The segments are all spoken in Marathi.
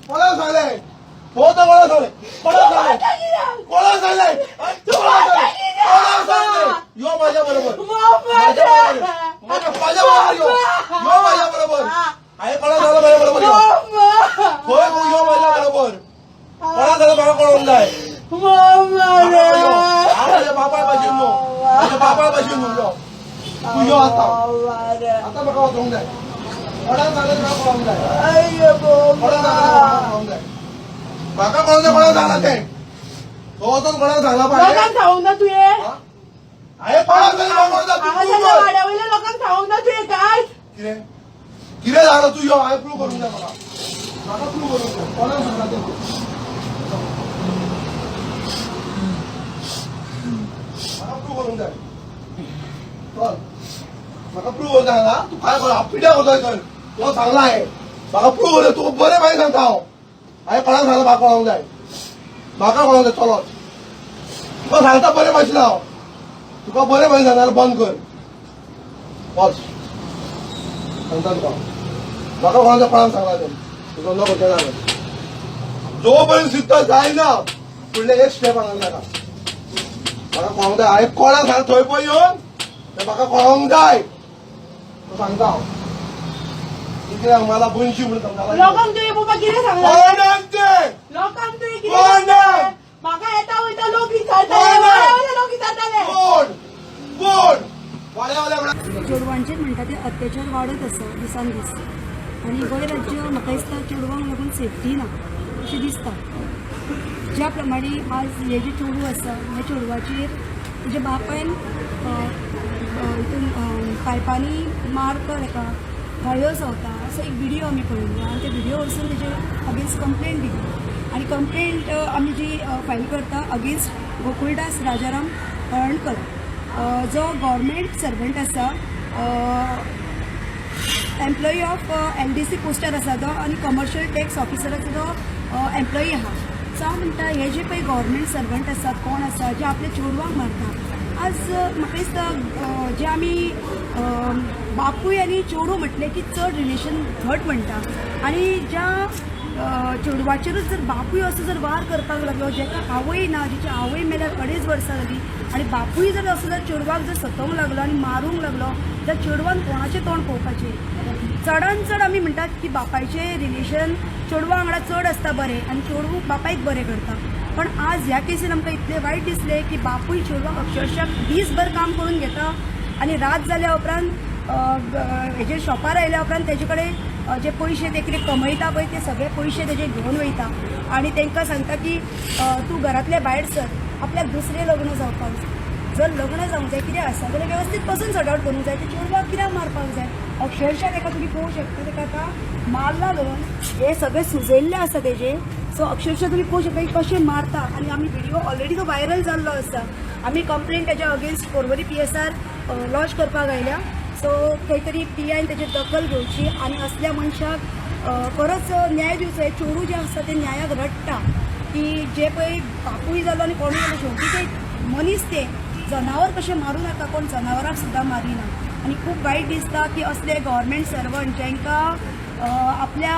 कोणा झालंय हो तर कोणा झालंय कोणा झालंय कोणा झालंय कोणा झालंय यो माझ्या बरोबर माझ्या बरोबर यो माझ्या बरोबर आहे कोणा झालं माझ्या बरोबर यो होय हो यो माझ्या बरोबर कोणा झालं मला कळून जाय माझ्या बापाला पाहिजे नो माझ्या बापाला पाहिजे नो यो तू यो आता बघा होऊन जाय कोणा झालं मला कळून जाय कोणा झालं बाका कोणाचा कोणा झाला ते तो तर कोणा झाला पाहिजे खाऊन ना तुये आहे वाड्यावरल्या लोकांक खाऊन ना तुये काय किरे किरे झालं तू यो आहे प्रूव्ह करून द्या मला प्रूव्ह करून द्या कोणा झाला ते मला प्रूव्ह करून द्या चल मला प्रूव्ह करून द्या ना तू काय करा पिढ्या होतोय तर तो चांगला आहे मला प्रूव्ह करू तू बरे माहिती सांगता हो आहे कोणा झालं बाका कोणाक जाय बाका कोणाक जाय चलो तुका सांगता बरे माहिती ना तुका बरे माहिती जाणार बंद कर बस सांगता तुका बाका कोणाच्या कोणाक सांगला तुका नको केला जोपर्यंत सिद्ध जायना फुडले एक स्टेप आणून नाका म्हाका कोणाक जाय हांवें कोणाक सांग थंय पळय येवन ते म्हाका कोणाक जाय तो सांगता हांव कित्याक मला बुंशी म्हणून सांगता लोकांक तुये बाबा कितें सांगला लोकांक तुये कितें सांगला म्हाका येता वयता लोक विचारताले लोक विचारताले चेडवांचेर म्हणटा ते अत्याचार वाडत आसा दिसान दीस आनी गोंय राज्य म्हाका दिसता चेडवांक लागून सेफ्टी ना अशें दिसता ज्या प्रमाणे आज हे जे चेडूं आसा ह्या चेडवाचेर तेज्या बापायन हितून पायपांनी मारता ताका गाळयो जावता असो एक व्हिडियो आमी पळयलो आनी ते व्हिडियो वचून तेजे अगेन्स्ट कंप्लेंट दिली आनी कंप्लेंट आमी जी फायल करता अगेन्स्ट गोकुळदास राजाराम हळर्णकर जो गव्हर्मेंट सर्वंट आसा एम्प्लॉई ऑफ LDC पोस्टार आसा तो आनी कमर्शियल टॅक्स ऑफिसराचो जो एम्प्लॉई आहा सो हांव म्हणटा हे जे पळय गव्हर्मेंट सर्वंट आसात कोण आसा जे आपल्या चेडवांक मारता आज म्हाका दिसता जे आमी बापूय आनी चेडूं म्हटलें की चड रिलेशन घट म्हणटा आनी ज्या चेडवाचेरूच जर बापूय असो जर वार करपाक लागलो जेका आवय ना जिची आवय मेल्यार 2.5 वर्सां जाली आनी बापूय जर असो जर चेडवाक जर सतोवंक लागलो आनी मारूंक लागलो जाल्यार चेडवान कोणाचें तोंड पळोवपाचें चडान चड आमी म्हणटात की बापायचें रिलेशन चेडवा वांगडा चड आसता बरें आनी चेडूं बापायक बरें करता पण आज ह्या केसीन आमकां इतलें वायट दिसलें की बापूय चेडवाक अक्षरशः दीसभर काम करून घेता आनी रात जाल्या उपरांत हेजे शॉपार आयल्या उपरांत तेजे कडेन जे पयशे ते कितें कमयता पळय ते सगळे पयशे तेजे घेवन वयता आनी तांकां सांगता की तूं घरांतले भायर सर आपल्याक दुसरें लग्न जावपाक जाय जर लग्न जावंक जाय कितें आसा जाल्यार वेवस्थीत पासून सॉर्ट आउट करूंक जाय ते चेडवाक कित्याक मारपाक जाय अक्षरशः ताका तुमी पळोवंक शकता ताका आतां मारला धरून हे सगळे सुजयल्ले आसा तेजे सो अक्षरशः तुमी पळोवंक शकता कशें मारता आनी आमी व्हिडियो ऑलरेडी तो व्हायरल जाल्लो आसा आमी कंप्लेंट तेज्या अगेन्स्ट पर्वरी PSR लॉन्च करपाक आयल्या सो खंय तरी PIन तेजेर दखल घेवची आनी असल्या मनशाक खरोच न्याय दिवचो हे चेडूं जें आसा तें न्यायाक रडटा की जे पळय बापूय जालो आनी कोणूय जालो शेवटी ते मनीस ते जनावर कशें मारूं नाका कोण जनावरांक सुद्दां मारिना आनी खूब वायट दिसता की असले गव्हर्मेंट सर्वंट जांकां आपल्या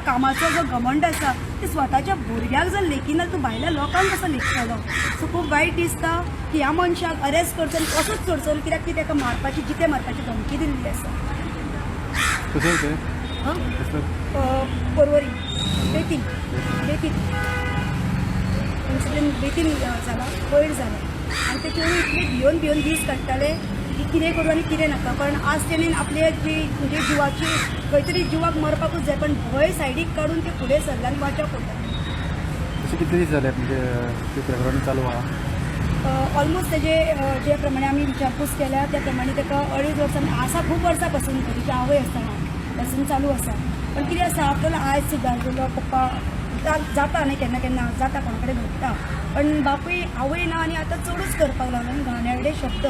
कामाचो जो घमंड आसा ते स्वताच्या भुरग्याक जर लेखिना तूं भायल्या लोकांक कसो लेखतलो सो खूब वायट दिसता की ह्या मनशाक अरेस्ट करचो आनी कसोच करचो कित्याक की ताका मारपाची जिते मारपाची धमकी दिल्ली आसा पर्वरी बेतीन इन्सिडेंट बेतीन जाला वयर जाला आनी ते चेडूं इतले भिवन दीस काडटाले की कितें करूं आनी कितें नाका पण आज तेणेन आपले जी म्हणजे जिवाची खंय तरी जिवाक मरपाकूच जाय पण भंय सायडीक काडून ते फुडें सरले आनी वाच्या पडटा अशें कितले दीस जाले म्हणजे ते प्रकरण चालू आहा ऑलमोस्ट तेजे जे प्रमाणे आमी विचारपूस केल्या त्या प्रमाणे ताका 2.5 वर्सां आसा खूब वर्सां पासून तेजी आवय आसतना पासून चालू आसा पण कितें आसा आपल्याला आयज सुदारलेलो पप्पा जाता न्ही केन्ना केन्ना जाता कोणा कडेन घडटा पण बापूय आवय ना आनी आतां चडूच करपाक लागलो आनी घाणेरडे शब्द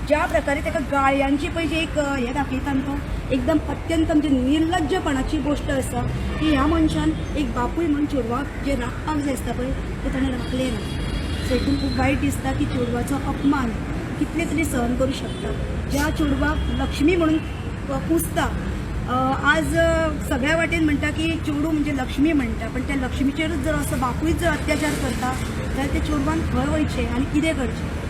ज्या प्रकारे ताका गाळयांची पळय जी एक हे दाखयता तो एकदम अत्यंत म्हणजे निर्लज्जपणाची गोष्ट आसा की ह्या मनशान एक बापूय म्हणून चेडवाक जे राखपाक जाय आसता पळय ते ताणें राखलें ना सो हितून खूब वायट दिसता की चेडवाचो अपमान कितले तरी सहन करूं शकता ज्या चेडवाक लक्ष्मी म्हणून पुजता आज सगळ्या वाटेन म्हणटा की चेडूं म्हणजे लक्ष्मी म्हणटा, पण त्या लक्ष्मीचेरूच जर असो बापूयच जर अत्याचार करता जाल्यार ते चेडवान खंय वयचें आनी कितें करचें.